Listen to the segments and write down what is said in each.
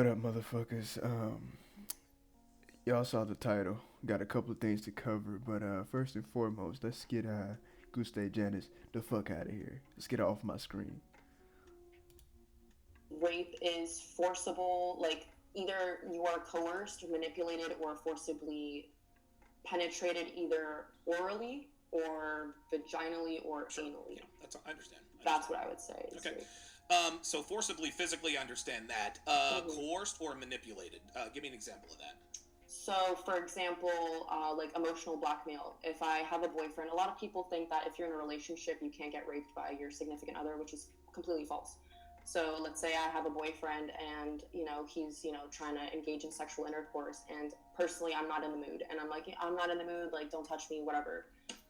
What up, motherfuckers? Y'all saw the title. Got a couple of things to cover, but first and foremost, let's get Guste Janice the fuck out of here. Let's get her off my screen. Rape is forcible, like either you are coerced, manipulated, or forcibly penetrated either orally or vaginally or Sure. anally. Yeah, I understand. That's what I would say. Okay. So forcibly, physically, understand that. Coerced or manipulated. Give me an example of that. So, for example, like emotional blackmail. If I have a boyfriend, a lot of people think that if you're in a relationship, you can't get raped by your significant other, which is completely false. So let's say I have a boyfriend and, he's, trying to engage in sexual intercourse, and personally I'm not in the mood, and I'm like, I'm not in the mood, like, don't touch me, whatever.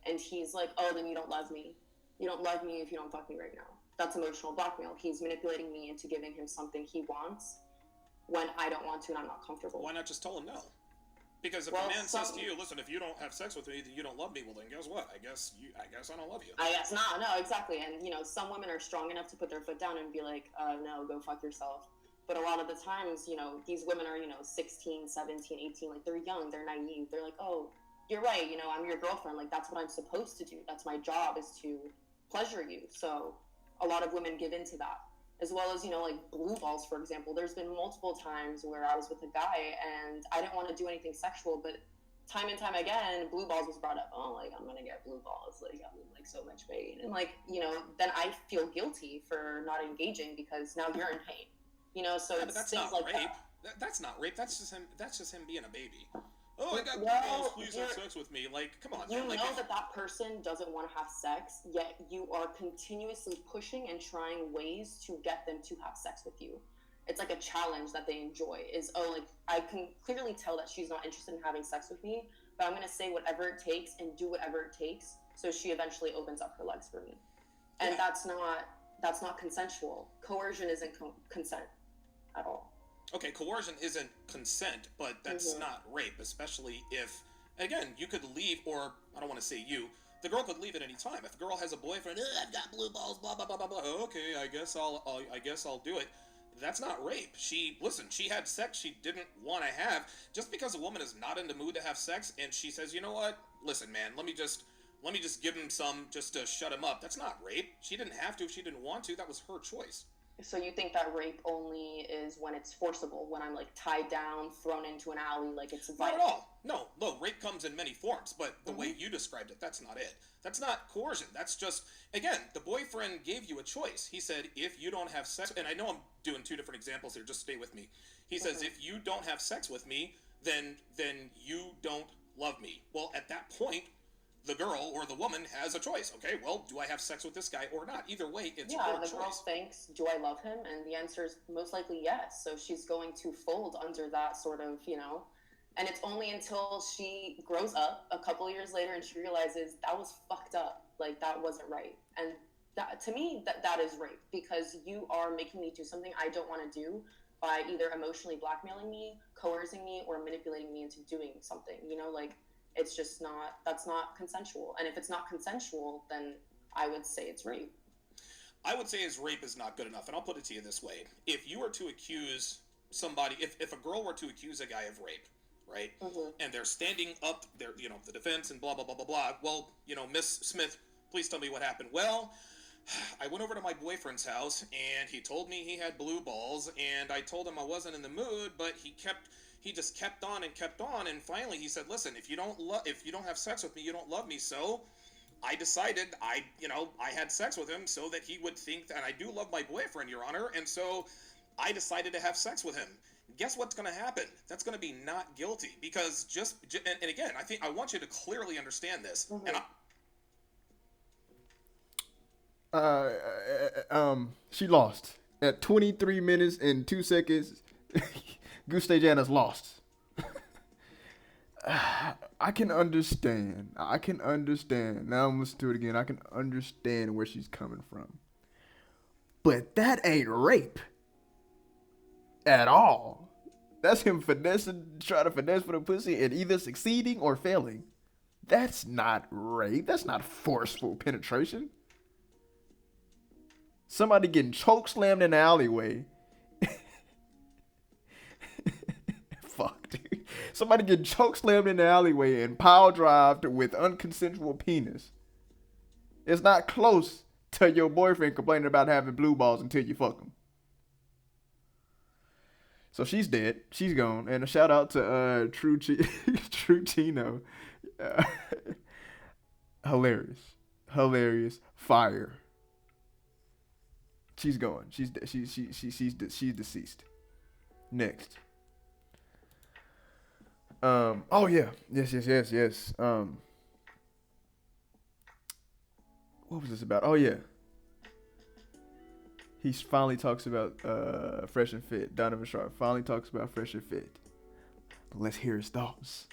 And he's like, oh, then you don't love me. You don't love me if you don't fuck me right now. That's emotional blackmail. He's manipulating me into giving him something he wants when I don't want to and I'm not comfortable. Why not just tell him no? Because if a man says to you, listen, if you don't have sex with me, then you don't love me, well then guess what? I guess I don't love you. I guess not, no, exactly. And some women are strong enough to put their foot down and be like, no, go fuck yourself. But a lot of the times, these women are, 16, 17, 18, like they're young, they're naive. They're like, oh, you're right, I'm your girlfriend, like that's what I'm supposed to do. That's my job, is to pleasure you. So a lot of women give into that. As well as, like blue balls, for example. There's been multiple times where I was with a guy and I didn't want to do anything sexual, but time and time again, blue balls was brought up. Oh, like, I'm going to get blue balls. Like, I'm in, like, so much pain. And, like, then I feel guilty for not engaging because now you're in pain. So yeah, it's that's things not like rape. that. That's not rape. That's just him being a baby. Oh, I got blue Well, balls. Please have sex with me. Like, come on. You man. Like, know that person doesn't want to have sex, yet you are continuously pushing and trying ways to get them to have sex with you. It's like a challenge that they enjoy. Is, oh, like, I can clearly tell that she's not interested in having sex with me, but I'm going to say whatever it takes and do whatever it takes so she eventually opens up her legs for me. And that's not consensual. Coercion isn't consent at all. Okay, coercion isn't consent, but that's not rape, especially if, again, you could leave, or I don't want to say you, the girl could leave at any time. If a girl has a boyfriend, I've got blue balls, blah blah blah blah blah. Okay, I guess I'll do it. That's not rape. She had sex she didn't want to have. Just because a woman is not in the mood to have sex, and she says, you know what? Listen, man, let me just give him some just to shut him up. That's not rape. She didn't have to if she didn't want to. That was her choice. So you think that rape only is when it's forcible, when I'm like tied down, thrown into an alley, like it's violent? Not at all. No, rape comes in many forms, but the way you described it, that's not it. That's not coercion. That's just, again, the boyfriend gave you a choice. He said, if you don't have sex, and I know I'm doing two different examples here, just stay with me. He says, if you don't have sex with me, then you don't love me. Well, at that point, the girl or the woman has a choice. Okay, well, do I have sex with this guy or not? Either way, it's her choice. Yeah, the girl thinks, do I love him? And the answer is most likely yes. So she's going to fold under that sort of, and it's only until she grows up a couple of years later and she realizes that was fucked up. Like, that wasn't right. And that, to me, that is rape, because you are making me do something I don't want to do by either emotionally blackmailing me, coercing me, or manipulating me into doing something, like, it's just not, that's not consensual. And if it's not consensual, then I would say it's rape. I would say rape is not good enough. And I'll put it to you this way. If you were to accuse somebody, if a girl were to accuse a guy of rape, right? And they're standing up, they're, the defense and blah, blah, blah, blah, blah. Well, Miss Smith, please tell me what happened. Well, I went over to my boyfriend's house and he told me he had blue balls, and I told him I wasn't in the mood, but he just kept on and kept on, and finally he said, listen, if you don't have sex with me, you don't love me. So I decided I had sex with him so that he would think that, and I do love my boyfriend, Your Honor, and so I decided to have sex with him. Guess what's going to happen? That's going to be not guilty, because and again, I want you to clearly understand this. And she lost at 23 minutes and 2 seconds. Guste Janice lost. I can understand. Now I'm listening to it again. I can understand where she's coming from. But that ain't rape at all. That's him trying to finesse for the pussy and either succeeding or failing. That's not rape. That's not forceful penetration. Somebody getting choke slammed in the alleyway Somebody get choke slammed in the alleyway and pile drived with unconsensual penis. It's not close to your boyfriend complaining about having blue balls until you fuck him. So she's dead. She's gone. And a shout out to True Chino. Uh, hilarious. Fire. She's gone. She's deceased. Next. Oh yeah. Yes. What was this about? Oh yeah. He finally talks about Fresh and Fit. Donovan Sharpe finally talks about Fresh and Fit. Let's hear his thoughts.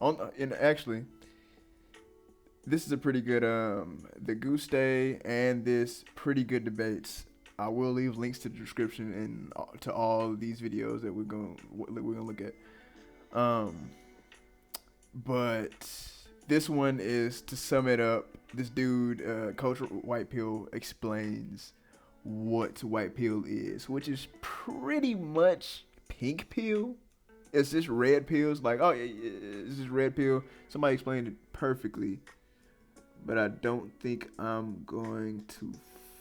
And actually, this is a pretty good the Guste and this pretty good debates. I will leave links to the description and to all of these videos that we're gonna look at. But this one is, to sum it up, this dude, Coach White Pill, explains what white pill is, which is pretty much pink pill. It's just red pills. Like, oh, it's just red pill. Somebody explained it perfectly, but I don't think I'm going to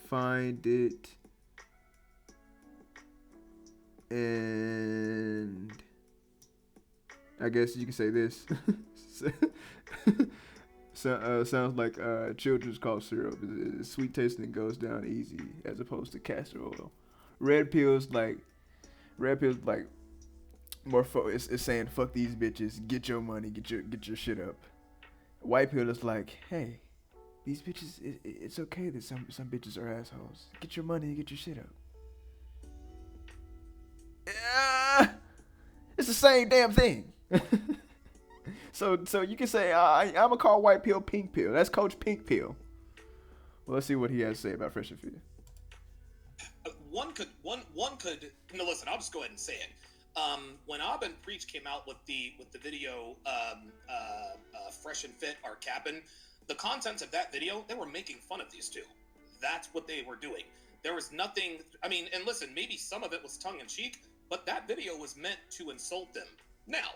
find it. And I guess you can say this. Sounds like children's cough syrup. It's sweet tasting and goes down easy, as opposed to castor oil. Red pills like more. It's saying fuck these bitches, get your money, get your shit up. White pill is like, hey, these bitches. It's okay that some bitches are assholes. Get your money and get your shit up. Yeah, it's the same damn thing. So you can say I'm gonna call white pill pink pill. That's Coach Pink Pill. Well, let's see what he has to say about Fresh and Fit. One could. No, listen. I'll just go ahead and say it. When Abba and Preach came out with the video, Fresh and Fit are capping, the contents of that video, they were making fun of these two. That's what they were doing. There was nothing. I mean, and listen, maybe some of it was tongue in cheek, but that video was meant to insult them. Now,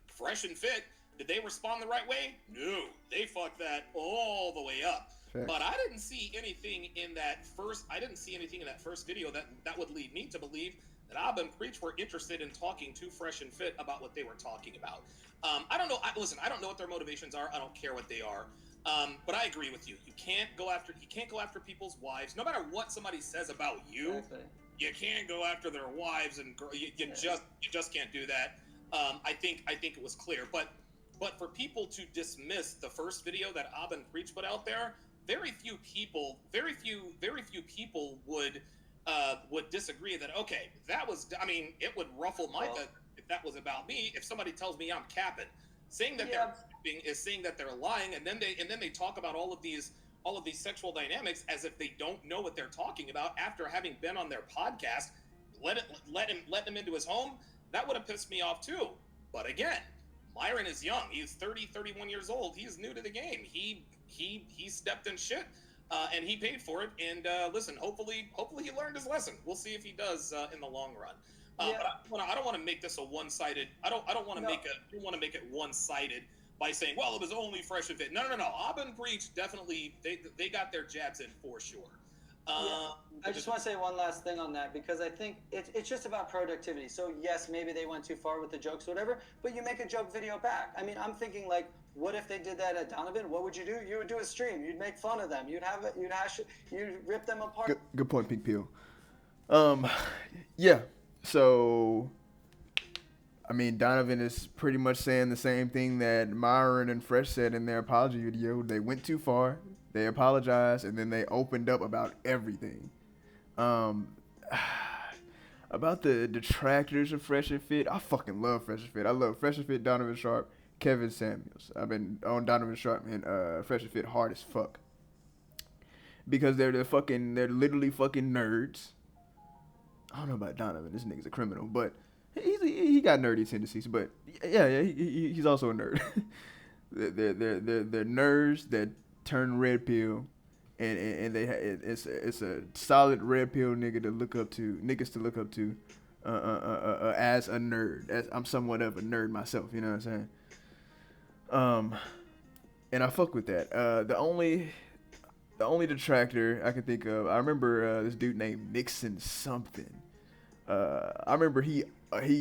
Fresh and Fit, did they respond the right way? No, they fucked that all the way up. Fair. But I didn't see anything in that first. Video that would lead me to believe that Abba and Preach were interested in talking to Fresh and Fit about what they were talking about. I don't know. Listen, I don't know what their motivations are. I don't care what they are. But I agree with you. You can't go after people's wives, no matter what somebody says about you. Exactly. You can't go after their wives, and you just can't do that. I think it was clear, but for people to dismiss the first video that Abba and Preach put out there, very few people would disagree that, okay, that was. I mean, it would ruffle my feathers if that was about me. If somebody tells me I'm capping, saying that they're capping is saying that they're lying, and then they talk about all of these sexual dynamics as if they don't know what they're talking about after having been on their podcast. Let him into his home. That would have pissed me off too. But again, Myron is young. He's 31 years old. He's new to the game. He stepped in shit, and he paid for it. And listen, hopefully he learned his lesson. We'll see if he does in the long run. But I don't want to make this a one-sided. I don't want to make it one-sided by saying, well, it was only Fresh and Fit. No. Abba and Preach definitely they got their jabs in for sure. I just want to say one last thing on that, because I think it's just about productivity. So yes, maybe they went too far with the jokes or whatever, but you make a joke video back. I mean, I'm thinking, like, what if they did that at Donovan? What would you do? You would do a stream. You'd make fun of them. You'd hash it. You'd rip them apart. Good point, Pink Pill. Yeah. So, I mean, Donovan is pretty much saying the same thing that Myron and Fresh said in their apology video. They went too far. They apologized, and then they opened up about everything. About the detractors of Fresh and Fit, I fucking love Fresh and Fit. I love Fresh and Fit, Donovan Sharpe, Kevin Samuels. I've been on Donovan Sharpe and Fresh and Fit hard as fuck. Because they're literally fucking nerds. I don't know about Donovan. This nigga's a criminal, but he got nerdy tendencies. But yeah, he's also a nerd. they're nerds that turn red pill, and it's a solid red pill niggas to look up to. as a nerd. As I'm somewhat of a nerd myself, you know what I'm saying? And I fuck with that. The only detractor I can think of, I remember this dude named Nixon something. I remember he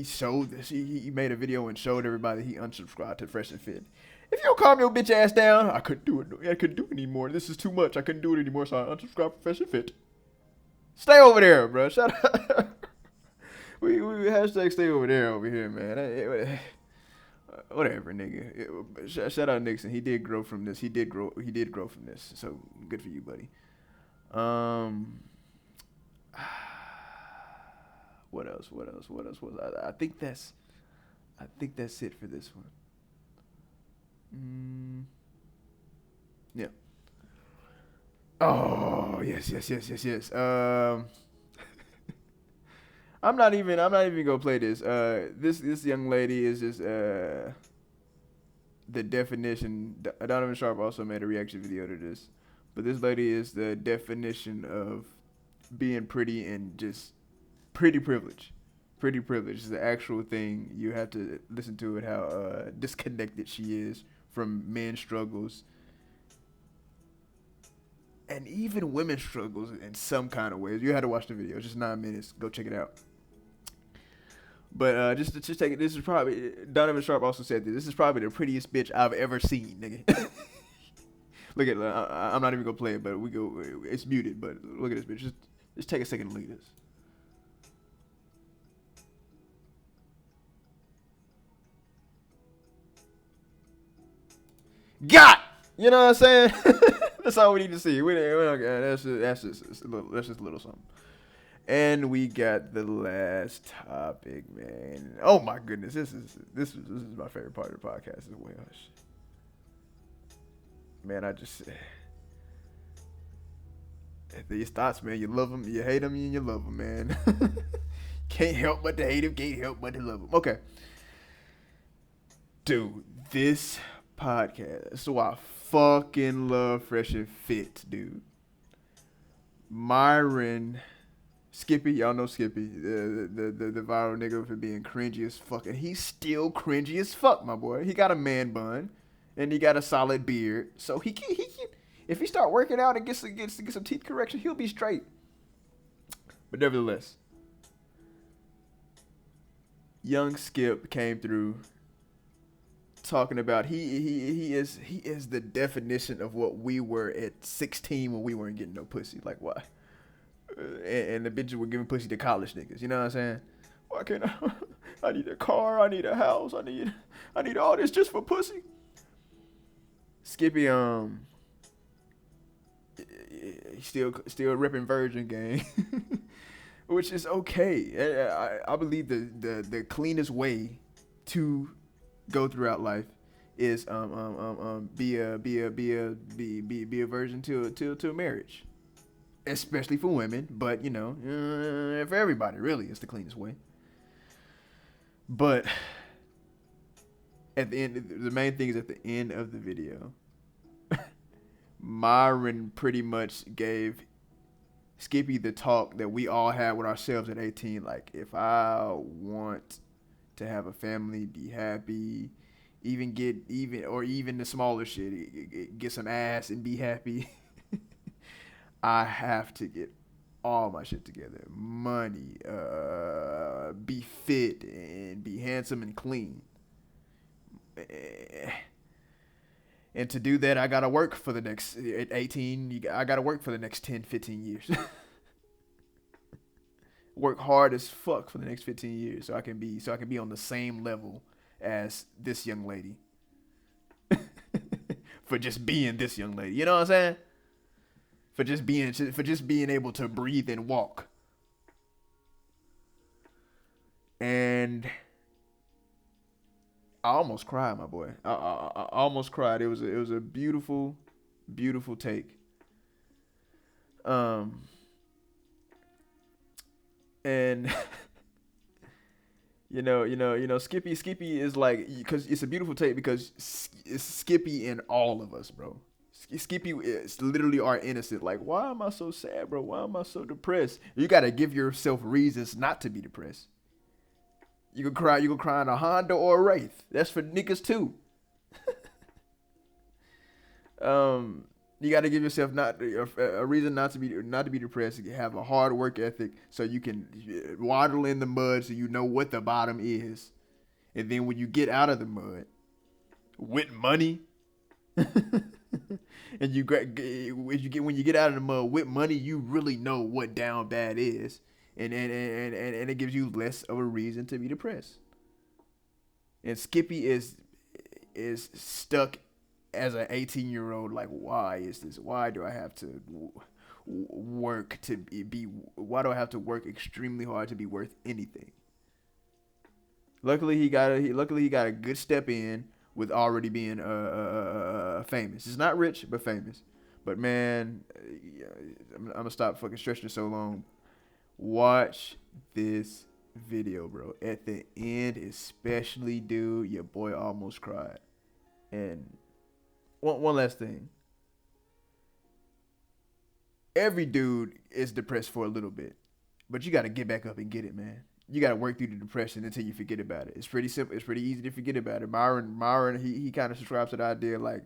showed this. He made a video and showed everybody he unsubscribed to Fresh and Fit. If you don't calm your bitch ass down, I couldn't do it. I couldn't do it anymore. This is too much. I couldn't do it anymore, so I unsubscribed to Fresh and Fit. Stay over there, bro. Shout out. we hashtag stay over there over here, man. Whatever, nigga. Shout out Nixon. He did grow from this. He did grow from this. So good for you, buddy. What else? I think that's it for this one. Yeah. Oh, yes. I'm not even gonna play this. This young lady is just the definition. Donovan Sharpe also made a reaction video to this, but this lady is the definition of being pretty and just pretty privilege. Pretty privilege is the actual thing. You have to listen to it, how disconnected she is from men's struggles. And even women's struggles in some kind of ways. You had to watch the video. It's just 9 minutes. Go check it out. But just take it. This is probably, Donovan Sharpe also said this. This is probably the prettiest bitch I've ever seen, nigga. Look at. I'm not even gonna play it, but we go. It's muted, but look at this bitch. Just take a second and look at this. Got. You know what I'm saying? That's all we need to see. That's just a little something. And we got the last topic, man. Oh my goodness, this is my favorite part of the podcast as well. Man, I just these thoughts, man. You love them, you hate them, and you love them, man. Can't help but to hate them, can't help but to love them. Okay, dude, this podcast. So I fucking love Fresh and Fit, dude. Myron, Skippy, y'all know Skippy, the viral nigga for being cringy as fuck, and he's still cringy as fuck, my boy. He got a man bun, and he got a solid beard, so he can if he start working out and get some teeth correction, he'll be straight. But nevertheless, young Skip came through talking about he is the definition of what we were at 16 when we weren't getting no pussy. Like, why? And the bitches were giving pussy to college niggas. You know what I'm saying? Why can't I need a car, I need a house, I need all this just for pussy. Skippy still repping Virgin Gang, which is okay. I believe the cleanest way to go throughout life is be a virgin to a marriage, especially for women, but you know, for everybody really it's the cleanest way. But at the end, the main thing is at the end of the video, Myron pretty much gave Skippy the talk that we all had with ourselves at 18. Like, if I want to have a family, be happy, even the smaller shit, get some ass and be happy, I have to get all my shit together. Money, be fit and be handsome and clean. And to do that, I gotta work for the next, at 18, I gotta work for the next 10, 15 years. Work hard as fuck for the next 15 years so I can be on the same level as this young lady. For just being this young lady. You know what I'm saying? For just being able to breathe and walk. And I almost cried, my boy. I almost cried. It was a beautiful, beautiful take. And you know, Skippy is like, because it's a beautiful take because it's Skippy in all of us, bro. Skippy is literally our innocent. Like, why am I so sad, bro? Why am I so depressed? You gotta give yourself reasons not to be depressed. You can cry in a Honda or a Wraith. That's for niggas too. You got to give yourself not a reason not to be depressed. You have a hard work ethic so you can waddle in the mud so you know what the bottom is, and then when you get out of the mud with money, and when you get out of the mud with money, you really know what down bad is, and it gives you less of a reason to be depressed. And Skippy is stuck as an 18-year-old, like, why is this? Why do I have to work to be? Why do I have to work extremely hard to be worth anything? Luckily, he got a good step in with already being famous. He's not rich, but famous. But man, I'm gonna stop fucking stretching it so long. Watch this video, bro. At the end, especially, dude, your boy almost cried. And one last thing. Every dude is depressed for a little bit, but you got to get back up and get it, man. You got to work through the depression until you forget about it. It's pretty simple. It's pretty easy to forget about it. Myron, he kind of subscribes to the idea, like,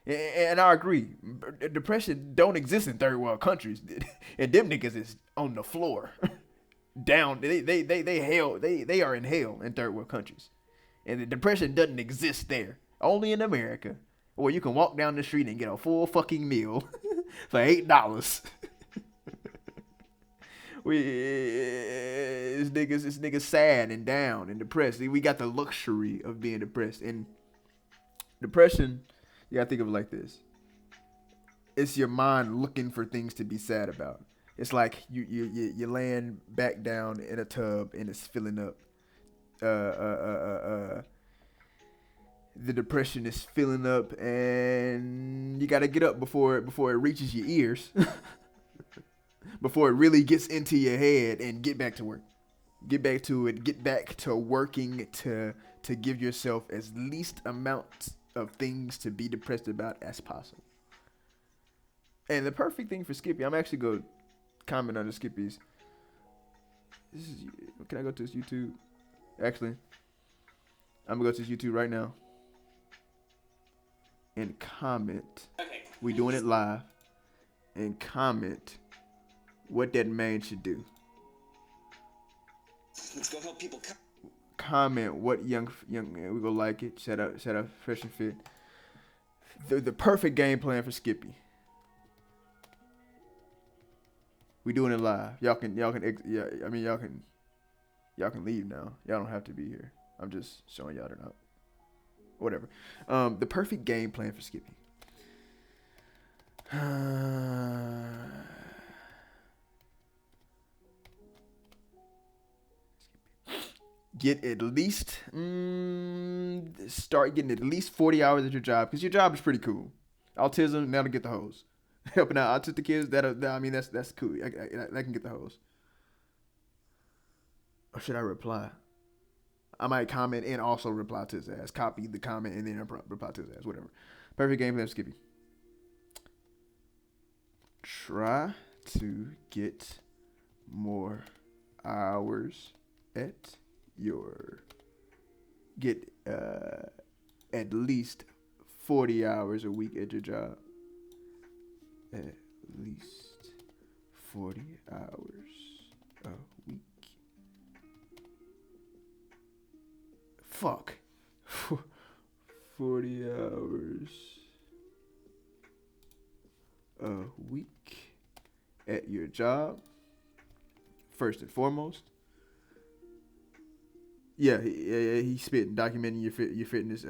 and I agree. Depression don't exist in third world countries, and them niggas is on the floor, down. They are in hell in third world countries, and the depression doesn't exist there. Only in America, where you can walk down the street and get a full fucking meal for $8. This nigga's sad and down and depressed. We got the luxury of being depressed. And depression, you gotta think of it like this. It's your mind looking for things to be sad about. It's like you're laying back down in a tub and it's filling up. The depression is filling up, and you gotta get up before it reaches your ears, before it really gets into your head, and get back to work. Get back to it. Get back to working to give yourself as least amount of things to be depressed about as possible. And the perfect thing for Skippy, I'm actually going to comment on the Skippy's. Can I go to his YouTube? Actually, I'm going to go to his YouTube right now and comment. Okay. We doing it live. And comment what that man should do. Let's go help people. Comment what young we gonna like it. Shout out Fresh and Fit. The perfect game plan for Skippy. We doing it live. Y'all can leave now. Y'all don't have to be here. I'm just showing y'all they're not. Whatever. The perfect game plan for Skippy. Get at least start getting at least 40 hours at your job, because your job is pretty cool. Autism, that'll get the hose. Helping out autistic kids, that's cool. I can get the hose. Or should I reply? I might comment and also reply to his ass. Copy the comment and then reply to his ass. Whatever. Perfect game plan, Skippy. Try to get more hours at your at least 40 hours a week at your job. At least 40 hours a week. Fuck. 40 hours a week at your job. First and foremost. Yeah, he's spitting, documenting your fitness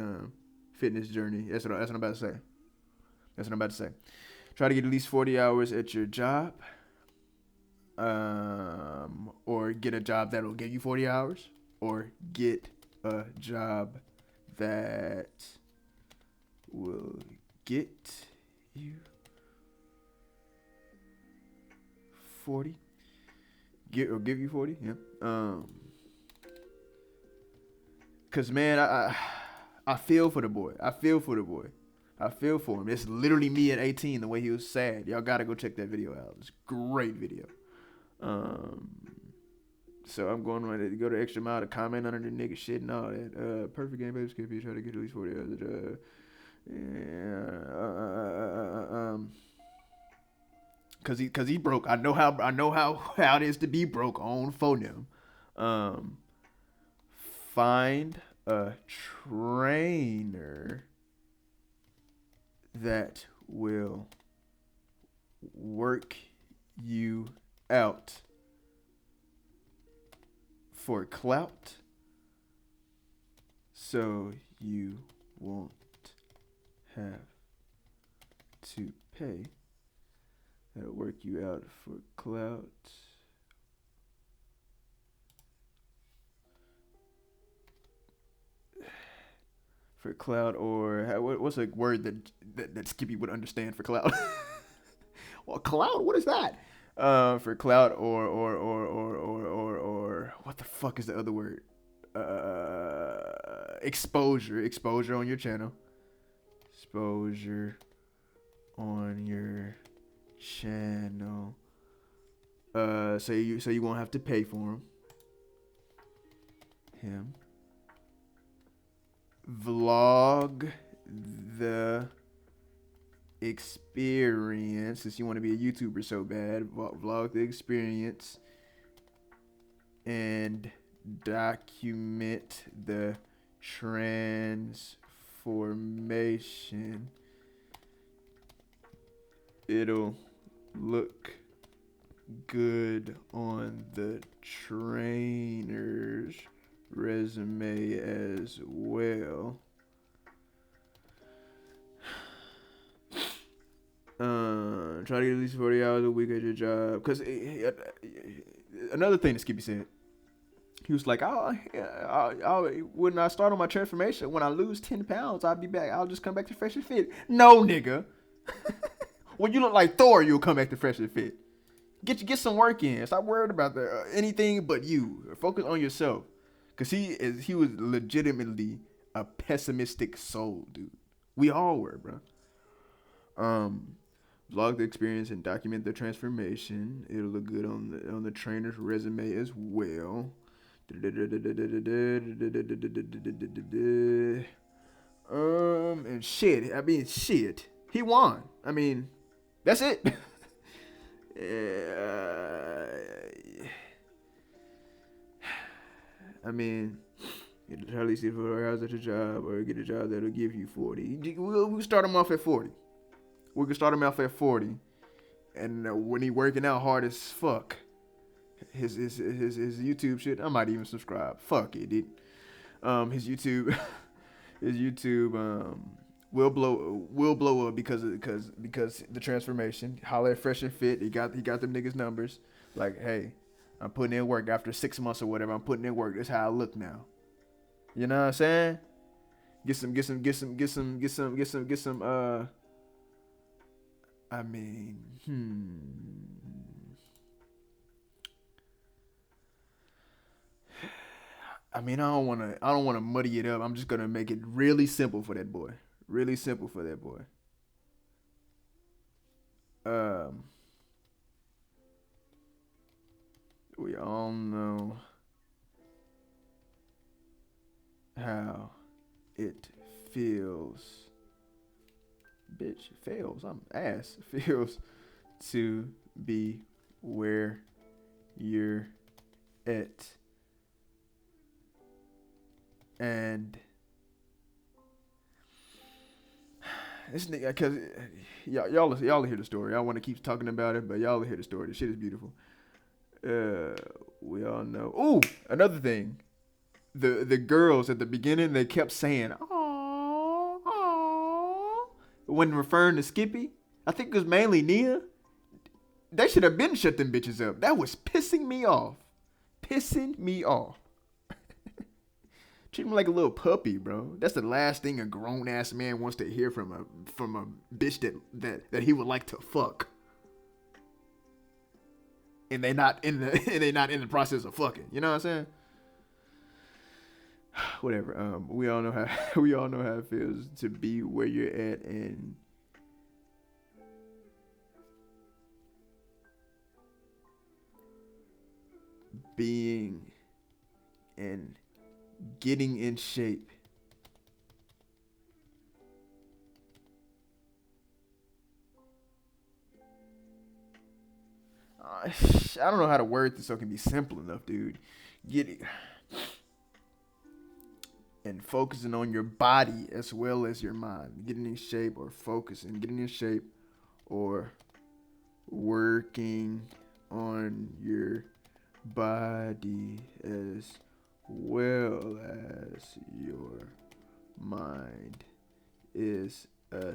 journey. That's what I'm about to say. Try to get at least 40 hours at your job, or get a job that'll give you 40 hours, or get a job that will get you 40. Give you 40. Yeah. Cause man, I feel for the boy. I feel for him. It's literally me at 18, the way he was sad. Y'all gotta go check that video out. It's a great video. So I'm going to go the extra mile to comment under the nigga shit and all that. Perfect game, baby. Skippy. Try to get at least 40 hours. Cause he broke. I know how it is to be broke on phone. Find a trainer that will work you out for clout, so you won't have to pay. That'll work you out for clout. For clout, or what's a word that Skippy would understand for clout? Well, clout, what is that? For clout or what the fuck is the other word? Exposure on your channel. Exposure on your channel. So you won't have to pay for him. Vlog the experience, since you want to be a YouTuber so bad. Vlog the experience and document the transformation. It'll look good on the trainer's resume as well. Try to get at least 40 hours a week at your job. Because another thing that Skippy said, he was like, when I start on my transformation, when I lose 10 pounds, I'll be back. I'll just come back to fresh and fit. No, nigga. When you look like Thor, you'll come back to fresh and fit. Get some work in. Stop worried about anything but you. Focus on yourself. Because he was legitimately a pessimistic soul, dude. We all were, bro. Vlog the experience and document the transformation. It'll look good on the trainer's resume as well. And shit. I mean, shit. He won. I mean, that's it. I mean, get at least 4 hours at your job, or get a job that'll give you 40. We'll start him off at 40. We can start him off at 40, and when he working out hard as fuck, his YouTube shit, I might even subscribe. Fuck it, dude. His YouTube will blow up because the transformation. Holler at Fresh and Fit. He got them niggas numbers. Like, hey, I'm putting in work after 6 months or whatever. I'm putting in work. That's how I look now. You know what I'm saying? Get some. I mean, I don't wanna muddy it up. I'm just gonna make it really simple for that boy. Really simple for that boy. We all know how it feels. Bitch, fails. I'm ass. Feels to be where you're at. And this nigga, because y'all hear the story. I want to keep talking about it, but y'all hear the story. The shit is beautiful. We all know. Ooh, another thing. The girls at the beginning, they kept saying, "Aww, aww," when referring to Skippy. I think it was mainly Nia. They should have been shut them bitches up. That was pissing me off. Pissing me off. Treat him like a little puppy, bro. That's the last thing a grown ass man wants to hear from a bitch that he would like to fuck. And they not in the process of fucking. You know what I'm saying? Whatever. We all know how it feels to be where you're at and being and getting in shape. I don't know how to word this so it can be simple enough, dude. Getting and focusing on your body as well as your mind. Getting in shape or focusing, getting in shape or working on your body as well as your mind is a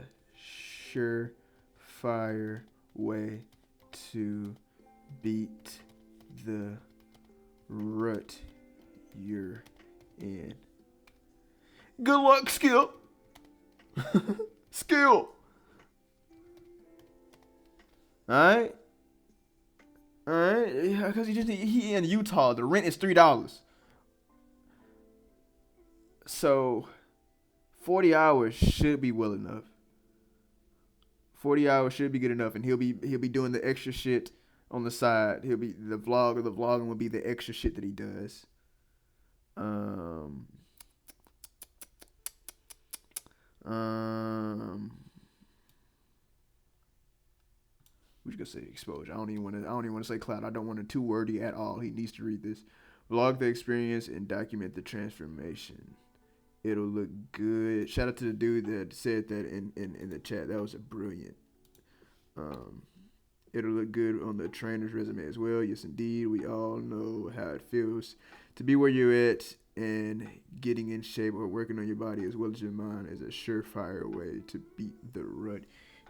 surefire way to beat the rut you're in. Good luck, Skip. Skill. Alright? Alright? Because he in Utah. The rent is $3. So 40 hours should be well enough. 40 hours should be good enough, and he'll be doing the extra shit on the side. He'll be the vlogging will be the extra shit that he does. We just gonna say exposure. I don't even want to say cloud. I don't want it too wordy at all. He needs to read this. Vlog the experience and document the transformation. It'll look good. Shout out to the dude that said that in the chat. That was a brilliant. It'll look good on the trainer's resume as well. Yes, indeed. We all know how it feels to be where you're at, and getting in shape or working on your body as well as your mind is a surefire way to beat the rut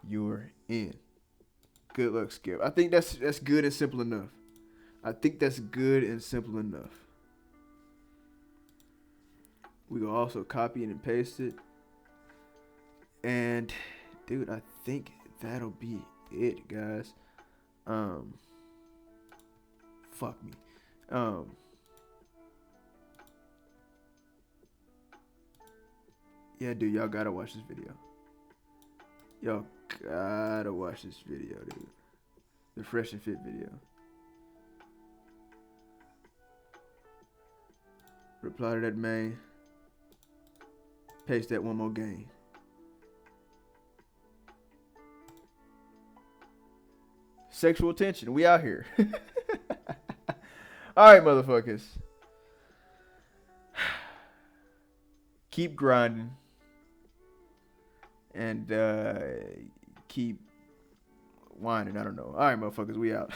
you're in. Good luck, Skip. I think that's good and simple enough. We can also copy it and paste it. And dude, I think that'll be it, guys. Fuck me. Yeah, dude, y'all gotta watch this video. Y'all gotta watch this video, dude. The Fresh and Fit video. Reply to that main. Paste that one more game. Sexual tension. We out here. All right, motherfuckers. Keep grinding. And keep whining. I don't know. All right, motherfuckers. We out.